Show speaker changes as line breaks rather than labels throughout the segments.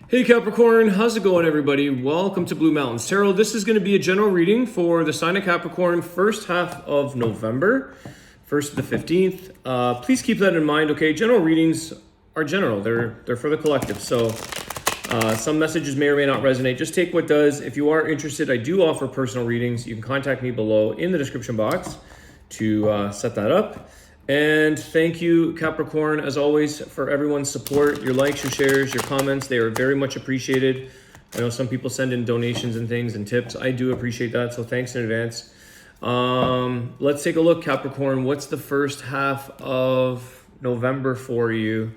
Hey Capricorn, how's it going everybody? Welcome to Blue Mountains Tarot. This is going to be a general reading for the sign of Capricorn first half of November, 1st to the 15th. Please keep that in mind, okay? General readings are general. They're for the collective. So some messages may or may not resonate. Just take what does. If you are interested, I do offer personal readings. You can contact me below in the description box to set that up. And thank you, Capricorn, as always, for everyone's support, your likes, your shares, your comments. They are very much appreciated. I know some people send in donations and things and tips. I do appreciate that, so thanks in advance. Let's take a look, Capricorn. What's the first half of November for you?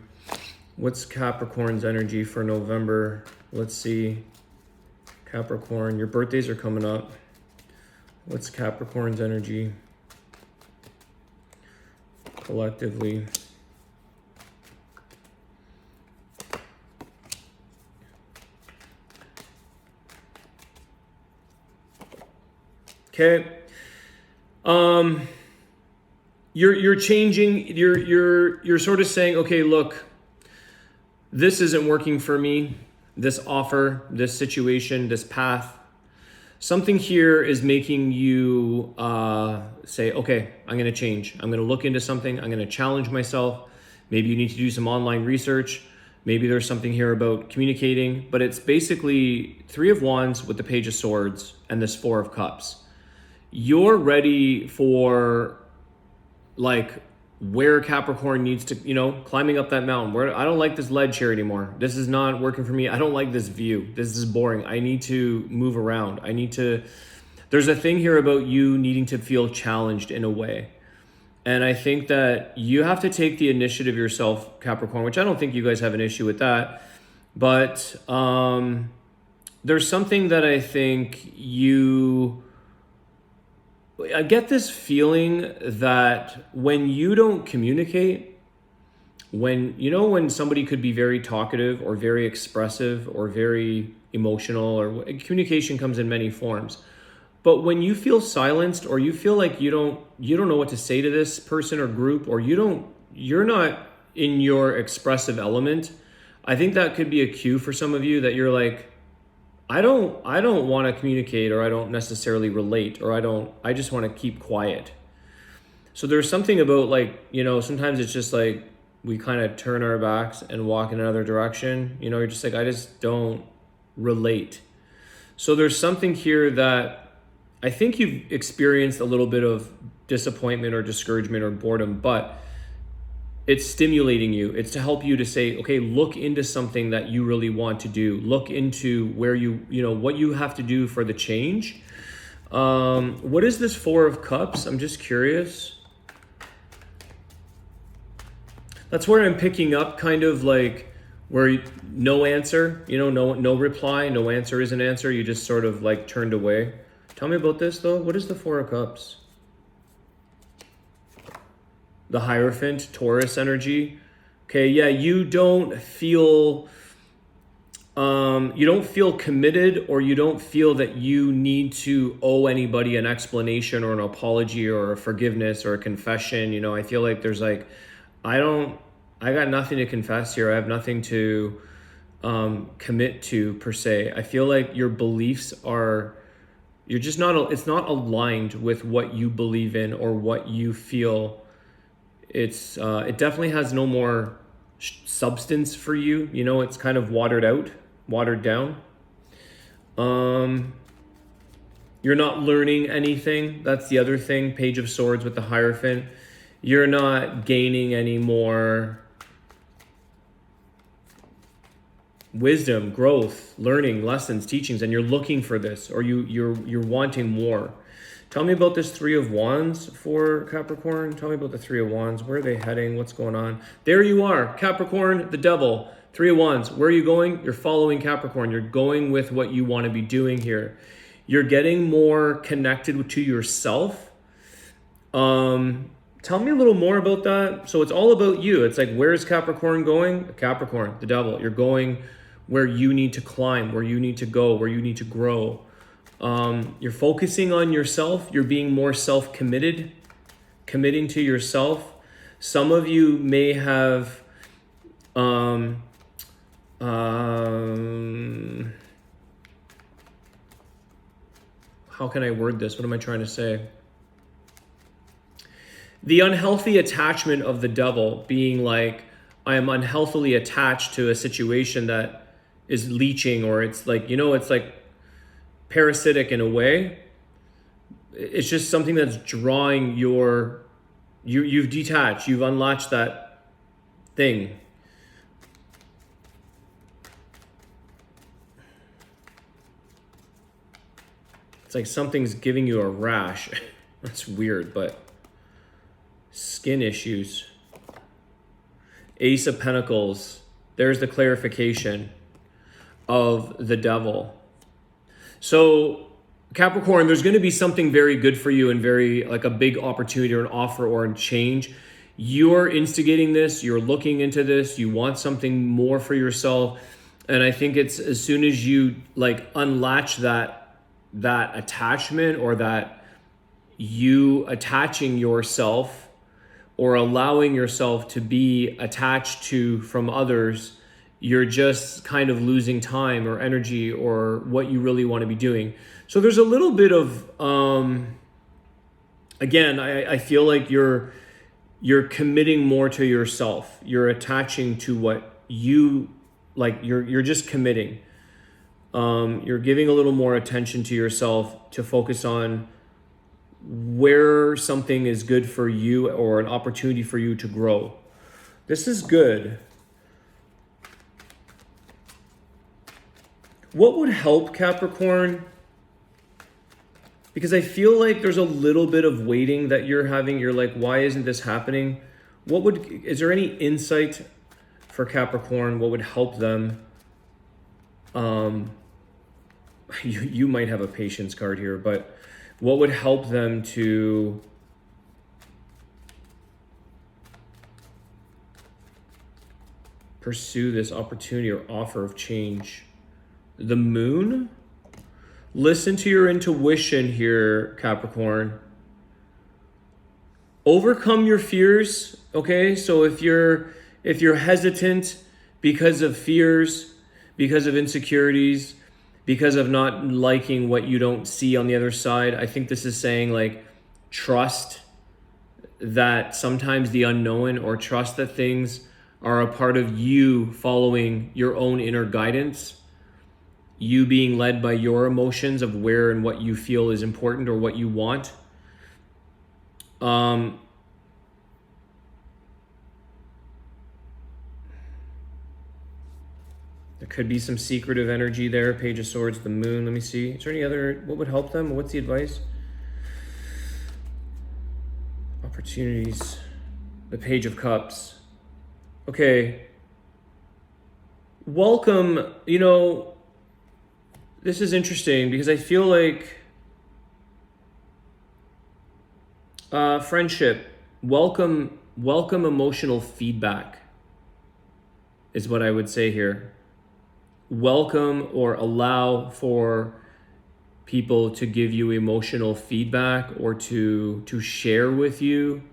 What's Capricorn's energy for November? Let's see. Capricorn, your birthdays are coming up. What's Capricorn's energy collectively? Okay. You're changing, you're sort of saying, okay, look, this isn't working for me. This offer, this situation, this path, something here is making you say, okay, I'm going to change. I'm going to look into something. I'm going to challenge myself. Maybe you need to do some online research. Maybe there's something here about communicating, but it's basically Three of Wands with the Page of Swords and this Four of Cups. You're ready for like where Capricorn needs to, climbing up that mountain. Where I don't like this ledge here anymore. This is not working for me. I don't like this view. This is boring. I need to move around. There's a thing here about you needing to feel challenged in a way. And I think that you have to take the initiative yourself, Capricorn, which I don't think you guys have an issue with that. But there's something that I think I get this feeling that when you don't communicate, when somebody could be very talkative or very expressive or very emotional, or communication comes in many forms. But when you feel silenced, or you feel like you don't know what to say to this person or group, or you're not in your expressive element, I think that could be a cue for some of you that you're like, I don't want to communicate, or I don't necessarily relate, or I just want to keep quiet. So there's something about sometimes it's just like we kind of turn our backs and walk in another direction. You're just like, I just don't relate. So there's something here that I think you've experienced a little bit of disappointment or discouragement or boredom, but it's stimulating you. It's to help you to say, okay, look into something that you really want to do. Look into where what you have to do for the change. What is this Four of Cups? I'm just curious. That's where I'm picking up kind of like where no answer, no reply, no answer is an answer. You just sort of like turned away. Tell me about this though. What is the Four of Cups? The Hierophant, Taurus energy. Okay, yeah, you don't feel committed, or you don't feel that you need to owe anybody an explanation or an apology or a forgiveness or a confession. I feel like there's like, I got nothing to confess here. I have nothing to commit to per se. I feel like your beliefs it's not aligned with what you believe in or what you feel. It definitely has no more substance for you. It's kind of watered down. You're not learning anything. That's the other thing. Page of Swords with the Hierophant. You're not gaining any more wisdom, growth, learning, lessons, teachings, and you're looking for this, or you're wanting more. Tell me about this Three of Wands for Capricorn. Tell me about the Three of Wands. Where are they heading? What's going on? There you are, Capricorn, the Devil. Three of Wands. Where are you going? You're following Capricorn. You're going with what you want to be doing here. You're getting more connected to yourself. Tell me a little more about that. So it's all about you. It's like, where's Capricorn going? Capricorn, the Devil. You're going where you need to climb, where you need to go, where you need to grow. You're focusing on yourself. You're being more self-committed, committing to yourself. Some of you may have how can I word this? What am I trying to say? The unhealthy attachment of the devil being like, I am unhealthily attached to a situation that is leeching, or it's like, it's like parasitic in a way. It's just something that's drawing you've detached, you've unlatched that thing. It's like something's giving you a rash. That's weird, but skin issues. Ace of Pentacles. There's the clarification of the devil. So Capricorn, there's going to be something very good for you and very like a big opportunity or an offer or a change. You're instigating this. You're looking into this. You want something more for yourself. And I think it's as soon as you like unlatch that attachment, or that you attaching yourself or allowing yourself to be attached to from others, you're just kind of losing time or energy or what you really want to be doing. So there's a little bit of, again, I feel like you're committing more to yourself. You're attaching to what you like. You're just committing. You're giving a little more attention to yourself to focus on where something is good for you or an opportunity for you to grow. This is good. What would help, Capricorn? Because I feel like there's a little bit of waiting that you're having. You're like, why isn't this happening? Is there any insight for Capricorn? What would help them? You might have a patience card here, but what would help them to pursue this opportunity or offer of change? The Moon? Listen to your intuition here, Capricorn. Overcome your fears, okay? So if you're hesitant because of fears, because of insecurities, because of not liking what you don't see on the other side, I think this is saying like trust that sometimes the unknown, or trust that things are a part of you following your own inner guidance, you being led by your emotions of where and what you feel is important or what you want. There could be some secretive energy there. Page of Swords, the Moon. Let me see. Is there any other, what would help them? What's the advice? Opportunities. The Page of Cups. Okay. Welcome. This is interesting because I feel like friendship, welcome emotional feedback is what I would say here. Welcome or allow for people to give you emotional feedback or to share with you.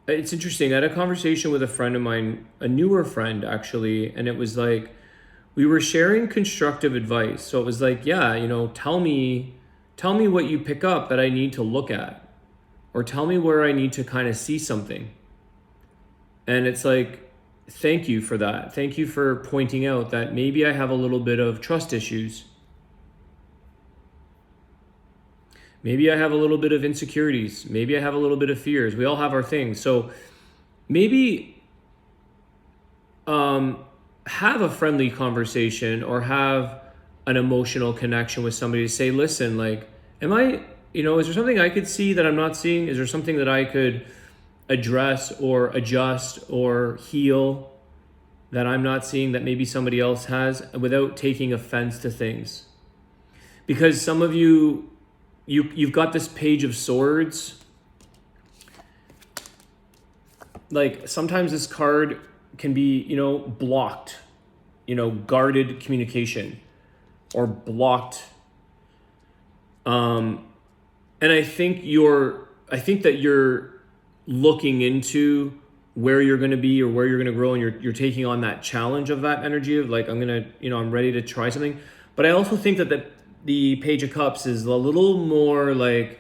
It's interesting. I had a conversation with a friend of mine, a newer friend actually, and it was like we were sharing constructive advice. So it was like, yeah, tell me what you pick up that I need to look at. Or tell me where I need to kind of see something. And it's like, thank you for that. Thank you for pointing out that maybe I have a little bit of trust issues. Maybe I have a little bit of insecurities. Maybe I have a little bit of fears. We all have our things. So maybe have a friendly conversation or have an emotional connection with somebody to say, listen, like, is there something I could see that I'm not seeing? Is there something that I could address or adjust or heal that I'm not seeing that maybe somebody else has, without taking offense to things? Because some of you've got this Page of Swords. Like sometimes this card can be, blocked, guarded communication or blocked. And I think that you're looking into where you're going to be or where you're going to grow, and you're taking on that challenge of that energy of like, I'm ready to try something. But I also think that the Page of Cups is a little more like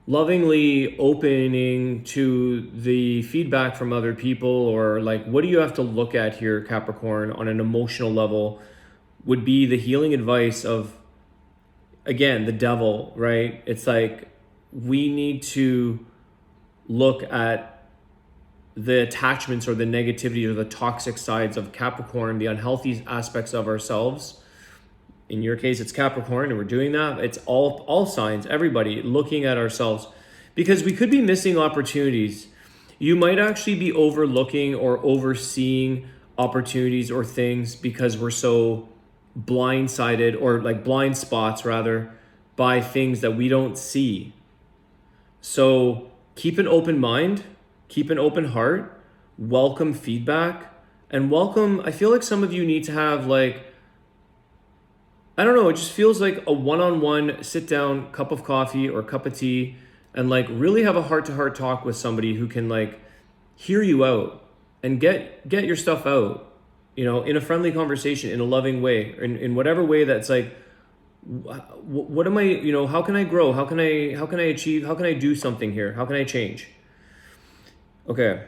lovingly opening to the feedback from other people, or like, what do you have to look at here, Capricorn, on an emotional level, would be the healing advice of, again, the devil, right? It's like, we need to look at the attachments or the negativity or the toxic sides of Capricorn, the unhealthy aspects of ourselves. In your case, it's Capricorn, and we're doing that. It's all signs, everybody looking at ourselves, because we could be missing opportunities. You might actually be overlooking or overseeing opportunities or things because we're so blindsided, or like blind spots rather, by things that we don't see. So keep an open mind, keep an open heart, welcome feedback, and welcome, I feel like some of you need to have like, I don't know, it just feels like a one-on-one sit down cup of coffee or cup of tea, and like really have a heart-to-heart talk with somebody who can like hear you out and get your stuff out, in a friendly conversation, in a loving way, in whatever way that's like, what am I, how can I grow? How can I achieve? How can I do something here? How can I change? Okay.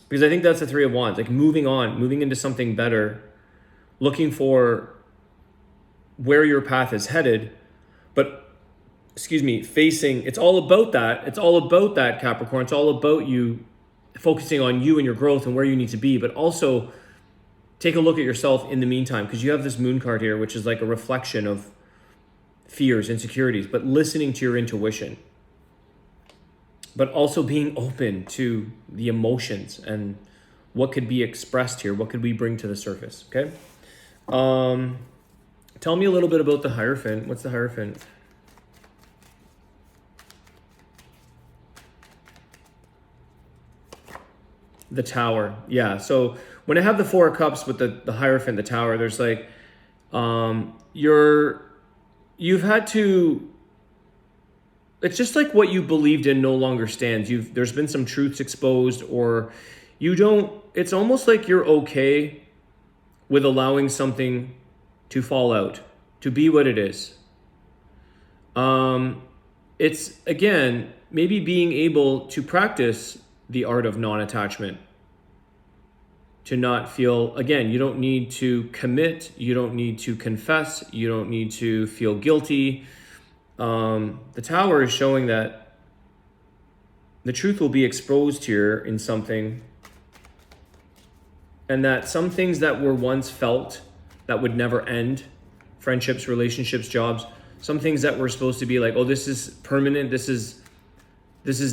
Because I think that's the Three of Wands, like moving on, moving into something better, looking for where your path is headed, but facing, it's all about that, Capricorn. It's all about you focusing on you and your growth and where you need to be, but also take a look at yourself in the meantime, because you have this moon card here, which is like a reflection of fears, insecurities, but listening to your intuition, but also being open to the emotions and what could be expressed here. What could we bring to the surface? Okay. Tell me a little bit about the Hierophant. What's the Hierophant? The Tower. Yeah. So when I have the Four of Cups with the Hierophant, the Tower, there's like, you've had to, it's just like what you believed in no longer stands. There's been some truths exposed, or it's almost like you're okay with allowing something to fall out, to be what it is. It's, again, maybe being able to practice the art of non-attachment, to not feel, again, you don't need to commit, you don't need to confess, you don't need to feel guilty. The Tower is showing that the truth will be exposed here in something, and that some things that were once felt that would never end, friendships, relationships, jobs, some things that were supposed to be like, oh, this is permanent, this is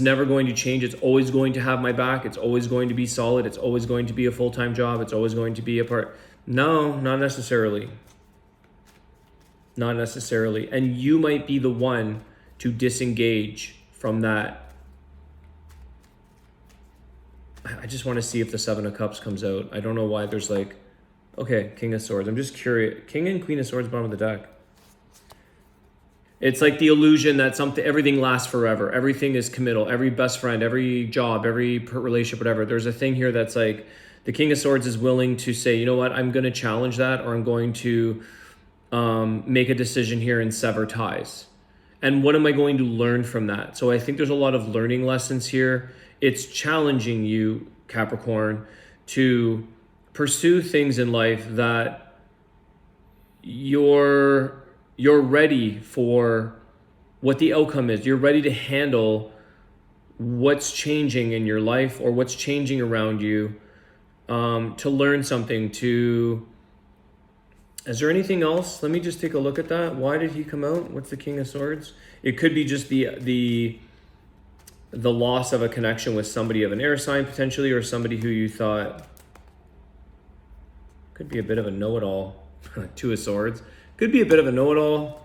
never going to change, it's always going to have my back, it's always going to be solid, it's always going to be a full-time job, it's always going to be a part. No, not necessarily. Not necessarily. And you might be the one to disengage from that. I just want to see if the Seven of Cups comes out. I don't know why there's like, okay, King of Swords. I'm just curious. King and Queen of Swords, bottom of the deck. It's like the illusion that everything lasts forever. Everything is committal. Every best friend, every job, every relationship, whatever. There's a thing here that's like, the King of Swords is willing to say, you know what, I'm going to challenge that, or I'm going to make a decision here and sever ties. And what am I going to learn from that? So I think there's a lot of learning lessons here. It's challenging you, Capricorn, to pursue things in life that you're ready for what the outcome is. You're ready to handle what's changing in your life or what's changing around you, to learn something, Is there anything else? Let me just take a look at that. Why did he come out? What's the King of Swords? It could be just the loss of a connection with somebody of an air sign potentially, or somebody who you thought could be a bit of a know-it-all. Two of Swords. Could be a bit of a know-it-all.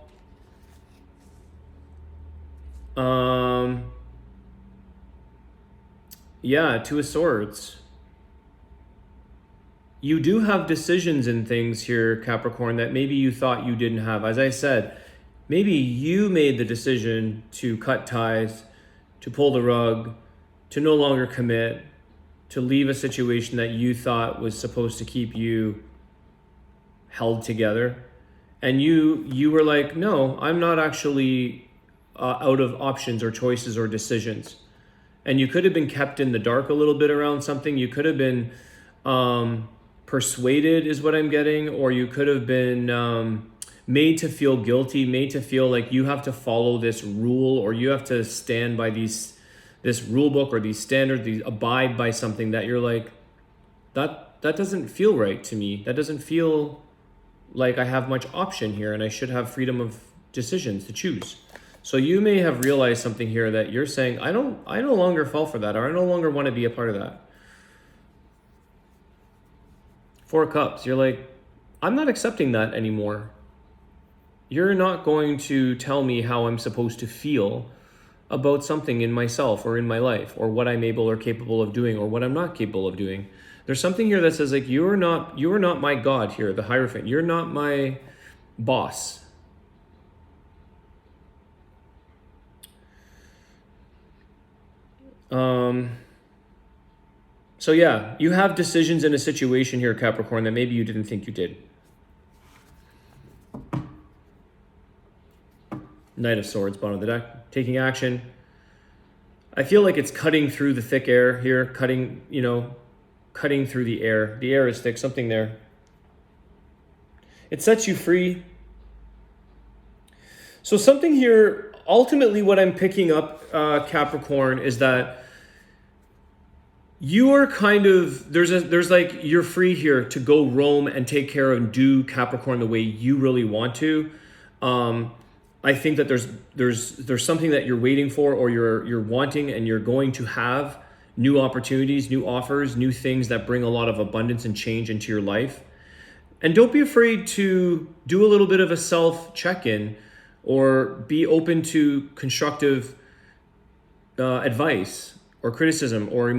Yeah, Two of Swords. You do have decisions in things here, Capricorn, that maybe you thought you didn't have. As I said, maybe you made the decision to cut ties, to pull the rug, to no longer commit, to leave a situation that you thought was supposed to keep you held together. And you were like, no, I'm not actually out of options or choices or decisions. And you could have been kept in the dark a little bit around something. You could have been persuaded, is what I'm getting, or you could have been made to feel guilty, made to feel like you have to follow this rule, or you have to stand by this rule book or these standards, abide by something that you're like, that doesn't feel right to me. That doesn't feel like I have much option here, and I should have freedom of decisions to choose. So you may have realized something here that you're saying, I no longer fall for that, or I no longer want to be a part of that. Four of Cups, you're like, I'm not accepting that anymore. You're not going to tell me how I'm supposed to feel about something in myself or in my life, or what I'm able or capable of doing, or what I'm not capable of doing. There's something here that says, like, you are not my God here, the Hierophant. You're not my boss. So yeah, you have decisions in a situation here, Capricorn, that maybe you didn't think you did. Knight of Swords, bottom of the deck, taking action. I feel like it's cutting through the thick air here, cutting through the air. The air is thick, something there. It sets you free. So something here, ultimately what I'm picking up, Capricorn, is that you are kind of, there's like, you're free here to go roam and take care of and do Capricorn the way you really want to. I think that there's something that you're waiting for, or you're wanting, and you're going to have new opportunities, new offers, new things that bring a lot of abundance and change into your life. And don't be afraid to do a little bit of a self check-in, or be open to constructive advice or criticism or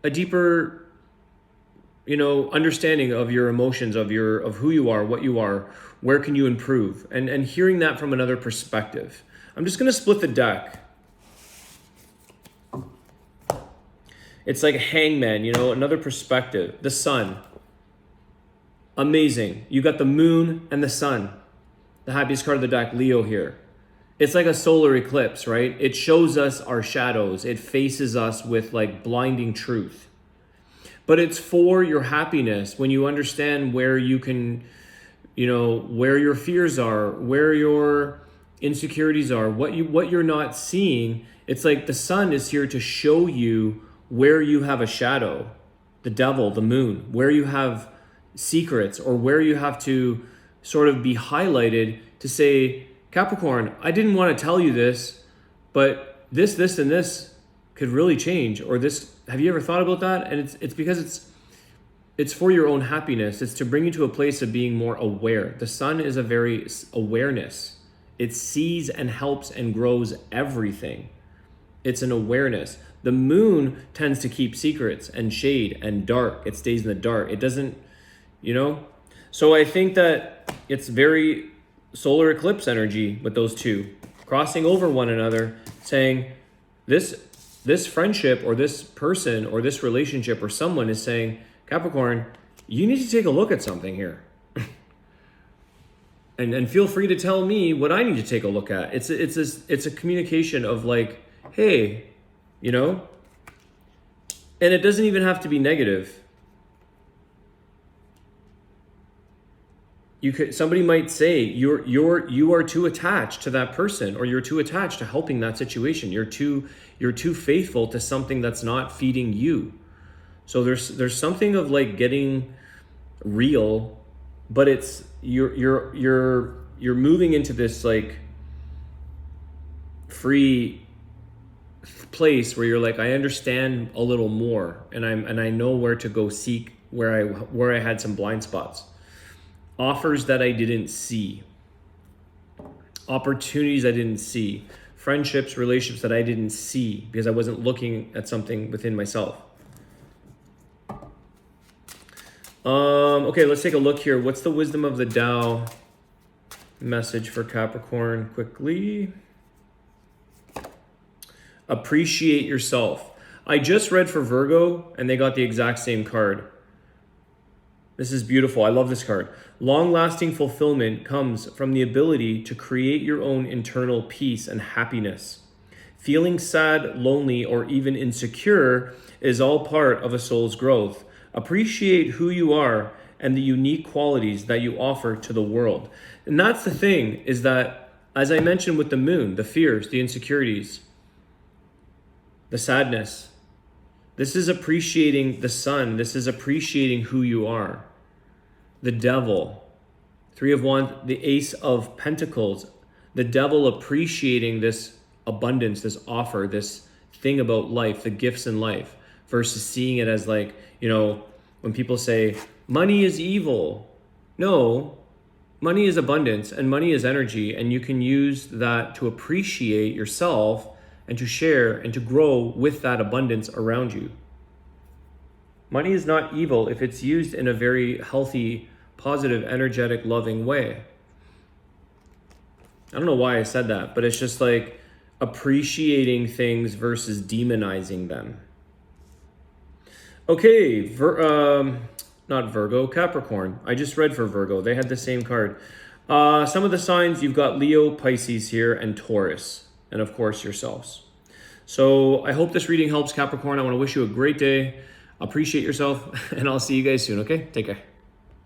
a deeper, understanding of your emotions, of who you are, what you are, where can you improve, and hearing that from another perspective. I'm just going to split the deck. It's like a hangman, another perspective. The sun. Amazing. You got the moon and the sun. The happiest card of the deck, Leo here. It's like a solar eclipse, right? It shows us our shadows. It faces us with like blinding truth. But it's for your happiness when you understand where you can, where your fears are, where your insecurities are, what you're not seeing. It's like the sun is here to show you where you have a shadow, the devil, the moon, where you have secrets, or where you have to sort of be highlighted to say, Capricorn, I didn't want to tell you this, but this, and this could really change, or this, have you ever thought about that? And it's because it's for your own happiness. It's to bring you to a place of being more aware. The sun is a very awareness. It sees and helps and grows everything. It's an awareness. The moon tends to keep secrets and shade and dark. It stays in the dark. It doesn't, So I think that it's very solar eclipse energy with those two crossing over one another, saying this friendship, or this person, or this relationship, or someone is saying, Capricorn, you need to take a look at something here. and feel free to tell me what I need to take a look at. It's a communication of like, hey, and it doesn't even have to be negative. Somebody might say you are too attached to that person, or you're too attached to helping that situation. You're too faithful to something that's not feeding you. So there's something of like getting real, but it's you're moving into this like free place where you're like, I understand a little more, and I know where to go seek where I had some blind spots. Offers that I didn't see, opportunities I didn't see, friendships, relationships that I didn't see because I wasn't looking at something within myself. Okay, let's take a look here. What's the wisdom of the Tao message for Capricorn quickly? Appreciate yourself. I just read for Virgo and they got the exact same card. This is beautiful. I love this card. Long-lasting fulfillment comes from the ability to create your own internal peace and happiness. Feeling sad, lonely, or even insecure is all part of a soul's growth. Appreciate who you are and the unique qualities that you offer to the world. And that's the thing, is that, as I mentioned with the moon, the fears, the insecurities, the sadness, this is appreciating the sun. This is appreciating who you are. The devil, Three of Wands, the Ace of Pentacles, the devil appreciating this abundance, this offer, this thing about life, the gifts in life, versus seeing it as like, when people say money is evil. No, money is abundance and money is energy, and you can use that to appreciate yourself and to share and to grow with that abundance around you. Money is not evil if it's used in a very healthy, positive, energetic, loving way. I don't know why I said that, but it's just like appreciating things versus demonizing them. Okay, not Virgo, Capricorn. I just read for Virgo. They had the same card. Some of the signs, you've got Leo, Pisces here, and Taurus, and of course yourselves. So I hope this reading helps, Capricorn. I want to wish you a great day. Appreciate yourself, and I'll see you guys soon, okay? Take care.